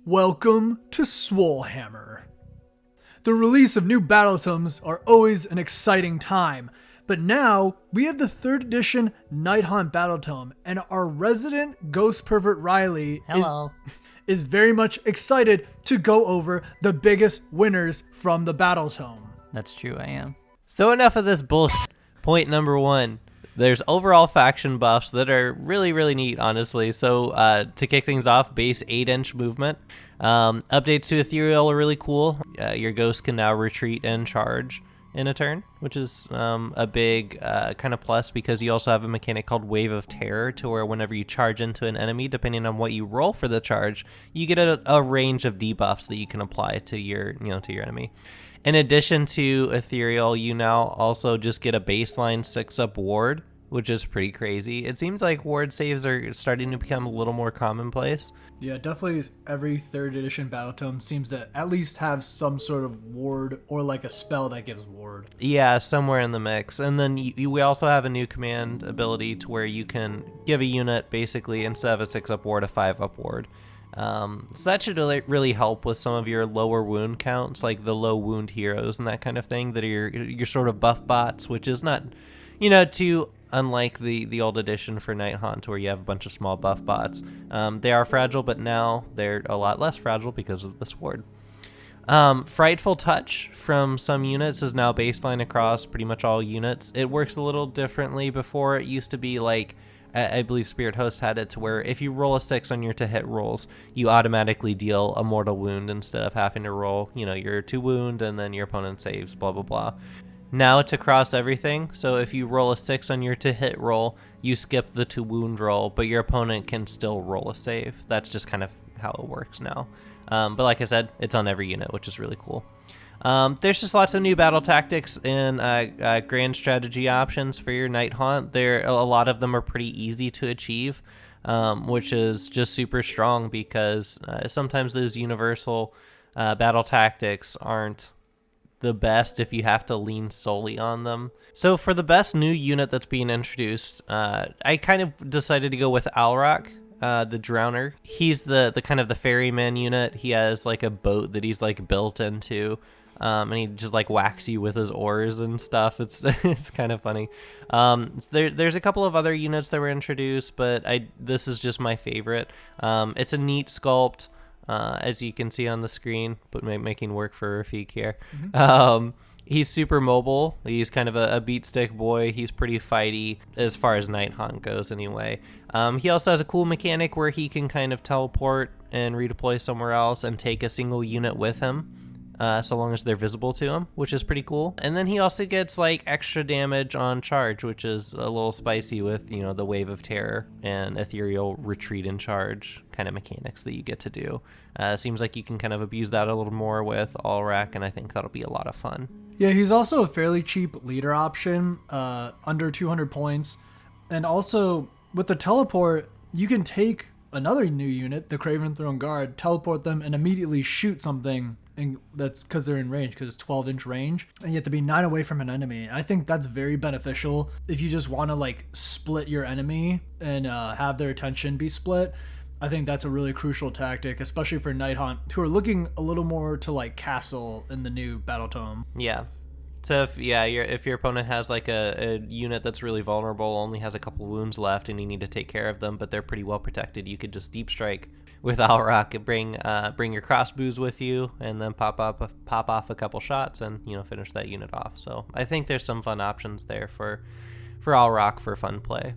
Welcome to Swolehammer. The release of new Battletomes are always an exciting time, but now we have the 3rd edition Nighthaunt Battletome, and our resident ghost pervert Riley is very much excited to go over the biggest winners from the Battletome. That's true, I am. So enough of this bullshit. Point number 1. There's overall faction buffs that are really, really neat, honestly. So to kick things off, base 8-inch movement. Updates to Ethereal are really cool. Your ghost can now retreat and charge in a turn, which is a big kind of plus because you also have a mechanic called Wave of Terror, to where whenever you charge into an enemy, depending on what you roll for the charge, you get a range of debuffs that you can apply to your enemy. In addition to Ethereal, you now also just get a baseline 6-up ward, which is pretty crazy. It seems like ward saves are starting to become a little more commonplace. Yeah, definitely every 3rd edition Battletome seems to at least have some sort of ward or like a spell that gives ward. Yeah, somewhere in the mix. And then we also have a new command ability to where you can give a unit, basically, instead of a 6-up ward, a 5-up ward. So that should really help with some of your lower wound counts, like the low wound heroes and that kind of thing, that are your sort of buff bots, which is not, too unlike the old edition for Nighthaunt, where you have a bunch of small buff bots. They are fragile, but now they're a lot less fragile because of the sword. Frightful Touch from some units is now baseline across pretty much all units. It works a little differently. Before, it used to be like, I believe Spirit Host had it to where if you roll a 6 on your to-hit rolls, you automatically deal a mortal wound instead of having to roll, your 2 wound and then your opponent saves, blah, blah, blah. Now it's across everything, so if you roll a 6 on your to-hit roll, you skip the 2 wound roll, but your opponent can still roll a save. That's just kind of how it works now. But like I said, it's on every unit, which is really cool. There's just lots of new battle tactics and grand strategy options for your Nighthaunt. A lot of them are pretty easy to achieve, which is just super strong because sometimes those universal battle tactics aren't the best if you have to lean solely on them. So for the best new unit that's being introduced, I kind of decided to go with Alrock, the Drowner. He's the kind of the ferryman unit. He has like a boat that he's like built into. And he just like whacks you with his oars and stuff. It's kind of funny. There's a couple of other units that were introduced, but this is just my favorite. It's a neat sculpt, as you can see on the screen, but making work for Rafik here. Mm-hmm. He's super mobile. He's kind of a beat stick boy. He's pretty fighty as far as Nighthaunt goes anyway. He also has a cool mechanic where he can kind of teleport and redeploy somewhere else and take a single unit with him. So long as they're visible to him, which is pretty cool. And then he also gets like extra damage on charge, which is a little spicy with, the Wave of Terror and Ethereal retreat and charge kind of mechanics that you get to do. Seems like you can kind of abuse that a little more with Alrak, and I think that'll be a lot of fun. Yeah, he's also a fairly cheap leader option, under 200 points. And also with the teleport, you can take another new unit, the Craven Throne Guard, teleport them and immediately shoot something. And that's because they're in range, because it's 12-inch range, and you have to be 9 away from an enemy. I think that's very beneficial if you just want to like split your enemy and have their attention be split. I think that's a really crucial tactic, especially for Nighthaunt, who are looking a little more to like castle in the new Battletome. Yeah. So if your opponent has like a unit that's really vulnerable, only has a couple wounds left, and you need to take care of them, but they're pretty well protected, you could just deep strike with Alrock and bring your crossbows with you, and then pop off a couple shots and finish that unit off. So I think there's some fun options there for Alrock for fun play.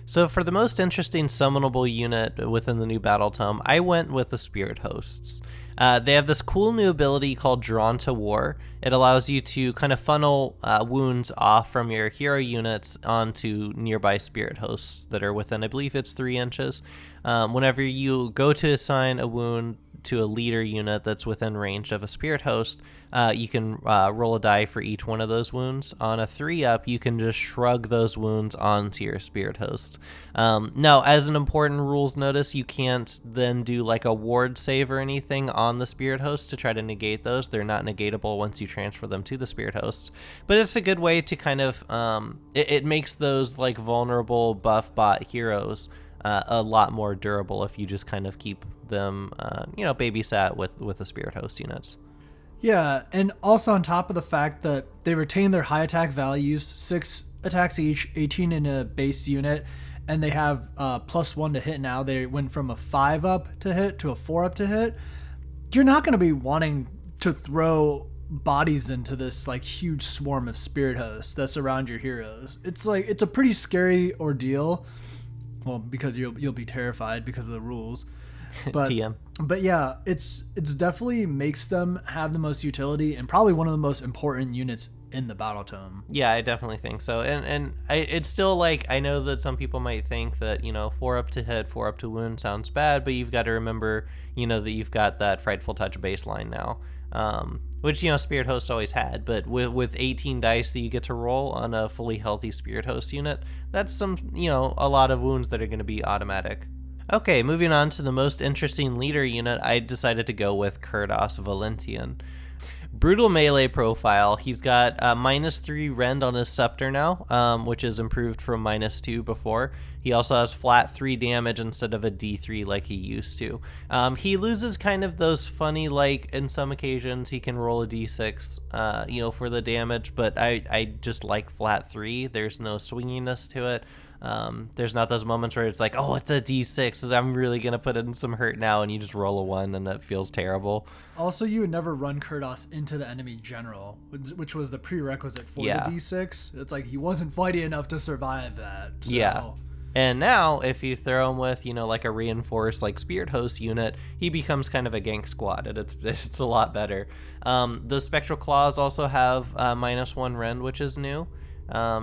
So for the most interesting summonable unit within the new Battletome, I went with the Spirit Hosts. They have this cool new ability called Drawn to War. It allows you to kind of funnel wounds off from your hero units onto nearby Spirit Hosts that are within, I believe it's 3 inches. Whenever you go to assign a wound to a leader unit that's within range of a Spirit Host, you can roll a die for each one of those wounds. On a 3-up, you can just shrug those wounds onto your Spirit Host. Now, as an important rules notice, you can't then do like a ward save or anything on the Spirit Host to try to negate those. They're not negatable once you transfer them to the Spirit Host. But it's a good way to kind of, it makes those like vulnerable buff bot heroes a lot more durable if you just kind of keep them, babysat with the Spirit Host units. Yeah, and also on top of the fact that they retain their high attack values, 6 attacks each, 18 in a base unit, and they have +1 to hit now. They went from a 5 up to hit to a 4 up to hit. You're not going to be wanting to throw bodies into this like huge swarm of spirit hosts that surround your heroes. It's a pretty scary ordeal. Well, because you'll be terrified because of the rules. But, TM. But yeah, it's definitely makes them have the most utility and probably one of the most important units in the Battletome. Yeah, I definitely think so. And it's still like, I know that some people might think that, 4 up to hit, 4 up to wound sounds bad, but you've got to remember, that you've got that Frightful Touch baseline now. Which, Spirit Host always had, but with 18 dice that you get to roll on a fully healthy Spirit Host unit, that's a lot of wounds that are going to be automatic. Okay, moving on to the most interesting leader unit, I decided to go with Kurdos Valentian. Brutal melee profile. He's got -3 rend on his scepter now, which is improved from -2 before. He also has flat 3 damage instead of a D3 like he used to. He loses kind of those funny, like, in some occasions he can roll a D6, for the damage, but I just like flat 3. There's no swinginess to it. There's not those moments where it's like, oh, it's a D6, I'm really going to put in some hurt now, and you just roll a 1, and that feels terrible. Also, you would never run Kurdos into the enemy general, which was the prerequisite for the D6. It's like he wasn't fighty enough to survive that. So. Yeah. And now, if you throw him with, like a reinforced, like, Spirit Host unit, he becomes kind of a gank squad, and it's a lot better. The Spectral Claws also have -1 rend, which is new.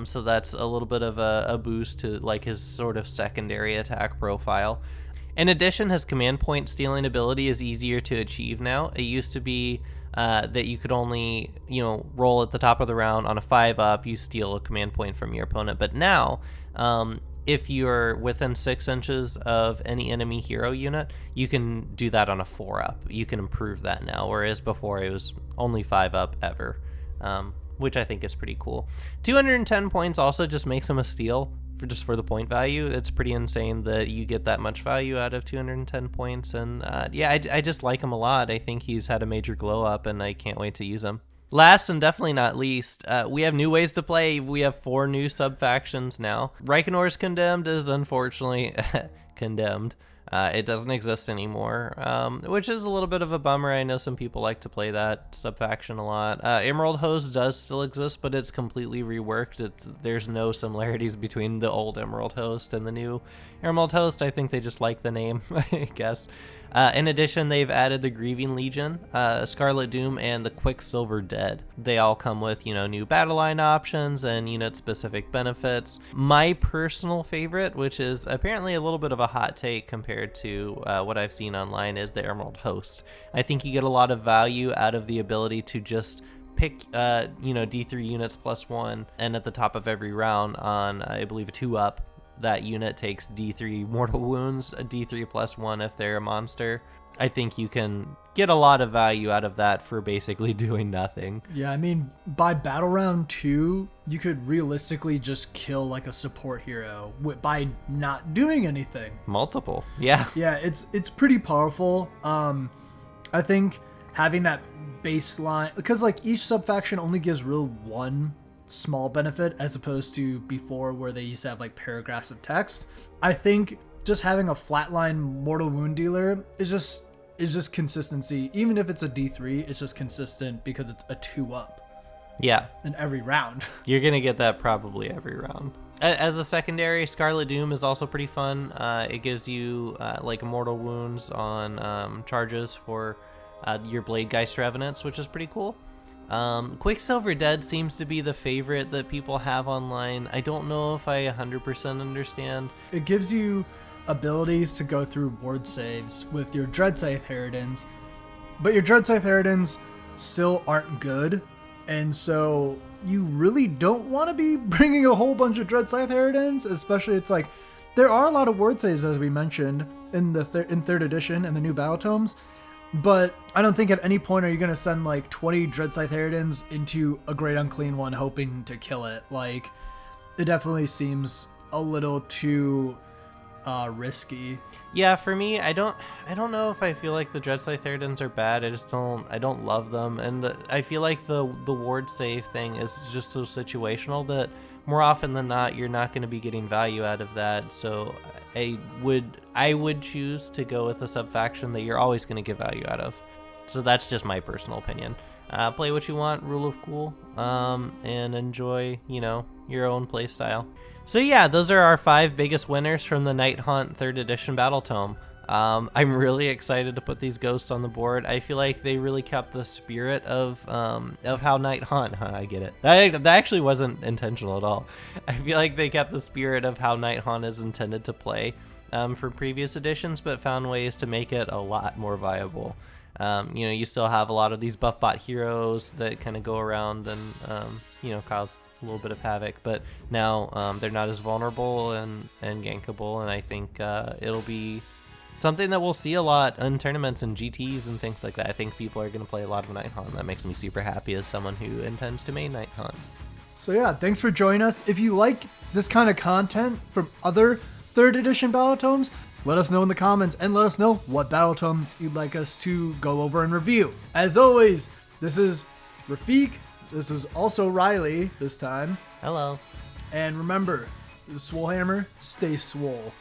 So that's a little bit of a boost to like his sort of secondary attack profile. In addition, his command point stealing ability is easier to achieve now. It used to be that you could only, roll at the top of the round on a 5 up, you steal a command point from your opponent. But now, if you're within 6 inches of any enemy hero unit, you can do that on a 4 up. You can improve that now, whereas before it was only 5 up ever. Which I think is pretty cool. 210 points also just makes him a steal for the point value. It's pretty insane that you get that much value out of 210 points. And I just like him a lot. I think he's had a major glow up, and I can't wait to use him. Last and definitely not least, we have new ways to play. We have 4 new sub-factions now. Reichenor's Condemned is unfortunately condemned. It doesn't exist anymore, which is a little bit of a bummer. I know some people like to play that sub-faction a lot. Emerald Host does still exist, but it's completely reworked. There's no similarities between the old Emerald Host and the new Emerald Host. I think they just like the name, I guess. In addition, they've added the Grieving Legion, Scarlet Doom, and the Quicksilver Dead. They all come with, new battle line options and unit-specific benefits. My personal favorite, which is apparently a little bit of a hot take compared to what I've seen online, is the Emerald Host. I think you get a lot of value out of the ability to just pick, D3 units +1, and at the top of every round on, I believe, a 2-up, that unit takes D3 mortal wounds, a D3 +1 if they're a monster. I think you can get a lot of value out of that for basically doing nothing. Yeah, I mean, by battle round 2, you could realistically just kill like a support hero by not doing anything. Multiple, yeah. Yeah, it's pretty powerful. I think having that baseline, because like each sub-faction only gives real one small benefit as opposed to before where they used to have like paragraphs of text. I think just having a flatline mortal wound dealer is just consistency. Even if it's a D3, it's just consistent because it's a 2-up. Yeah. In every round. You're gonna get that probably every round. As a secondary, Scarlet Doom is also pretty fun. It gives you like mortal wounds on charges for your Bladegeist Revenants, which is pretty cool. Quicksilver Dead seems to be the favorite that people have online. I don't know if I 100% understand. It gives you abilities to go through ward saves with your Dreadscythe Harridans, but your Dreadscythe Harridans still aren't good, and so you really don't want to be bringing a whole bunch of Dreadscythe Harridans, especially it's like there are a lot of ward saves as we mentioned in the in 3rd edition and the new Battletomes. But I don't think at any point are you going to send like 20 Dreadscythe Harridans into a Great Unclean One hoping to kill it. Like, it definitely seems a little too risky. Yeah, for me, I don't know if I feel like the Dreadscythe Theridans are bad. I don't love them, and I feel like the ward save thing is just so situational that more often than not, you're not going to be getting value out of that. So I would choose to go with a sub-faction that you're always going to get value out of. So that's just my personal opinion. Play what you want, rule of cool, and enjoy, your own play style. So yeah, those are our 5 biggest winners from the Nighthaunt 3rd edition Battletome. I'm really excited to put these ghosts on the board. I feel like they really kept the spirit of how Nighthaunt. I get it. That actually wasn't intentional at all. I feel like they kept the spirit of how Nighthaunt is intended to play for previous editions, but found ways to make it a lot more viable. You still have a lot of these buff bot heroes that kind of go around and cause a little bit of havoc, but now they're not as vulnerable and gankable, and I think it'll be something that we'll see a lot in tournaments and GTs and things like that. I think people are going to play a lot of Nighthaunt. That makes me super happy as someone who intends to main Nighthaunt. So yeah, thanks for joining us. If you like this kind of content from other 3rd edition Battletomes, let us know in the comments, and let us know what Battletomes you'd like us to go over and review. As always, this is Rafiq. This is also Riley this time. Hello. And remember, the Swolehammer, stay swole.